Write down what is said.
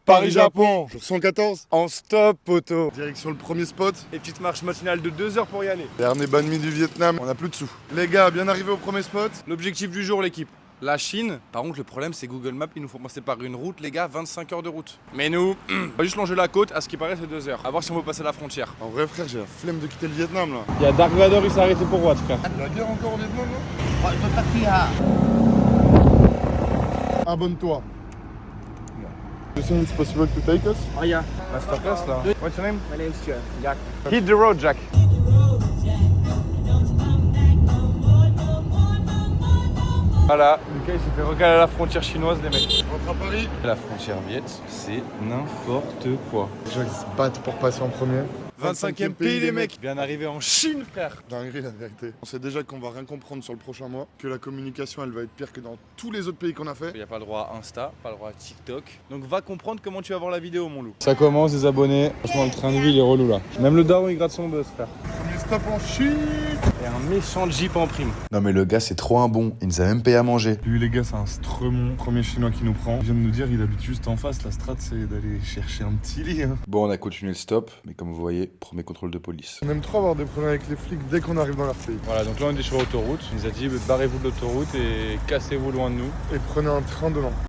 Paris-Japon, jour 114. En stop, poteau. Direction le premier spot. Et petite marche matinale de 2 heures pour y aller. Dernier banh mi du Vietnam, on a plus de sous. Les gars, bien arrivés au premier spot. L'objectif du jour, l'équipe. La Chine. Par contre, le problème, c'est Google Maps, il nous faut passer par une route, les gars, 25 heures de route. Mais nous, on va juste longer la côte, à ce qui paraît, c'est 2 heures. À voir si on peut passer la frontière. En vrai, frère, j'ai la flemme de quitter le Vietnam là. Il y a Dark Vador, il s'est arrêté pour what, frère? La guerre encore au Vietnam là. Abonne-toi. You think it's possible to take us? Oh yeah, Masterclass, là. What's your name? my name's Jack. Hit the road, Jack. Voilà, Lucas il s'est fait recaler à la frontière chinoise, les mecs. On rentre à Paris. La frontière viette, c'est n'importe quoi. Les gens ils se battent pour passer en premier. 25e pays, les mecs. Bien arrivé en Chine, frère. Dinguerie la vérité. On sait déjà qu'on va rien comprendre sur le prochain mois, que la communication elle va être pire que dans tous les autres pays qu'on a fait. Il n'y a pas le droit à Insta, pas le droit à TikTok. Donc va comprendre comment tu vas voir la vidéo, mon loup. Ça commence, les abonnés. Franchement, le train de vie, il est relou là. Même le daron, il gratte son buzz, frère. Premier stop en Chine. Et un méchant Jeep en prime. Non mais le gars c'est trop un bon, il nous a même payé à manger. Lui les gars c'est un stremon, premier chinois qui nous prend. Il vient de nous dire il habite juste en face, la strat c'est d'aller chercher un petit lit. Hein. Bon on a continué le stop, mais comme vous voyez, premier contrôle de police. On aime trop avoir des problèmes avec les flics dès qu'on arrive dans leur pays. Voilà, donc là, on est sur l'autoroute. Il nous a dit barrez-vous de l'autoroute et cassez-vous loin de nous. Et prenez un train de l'an.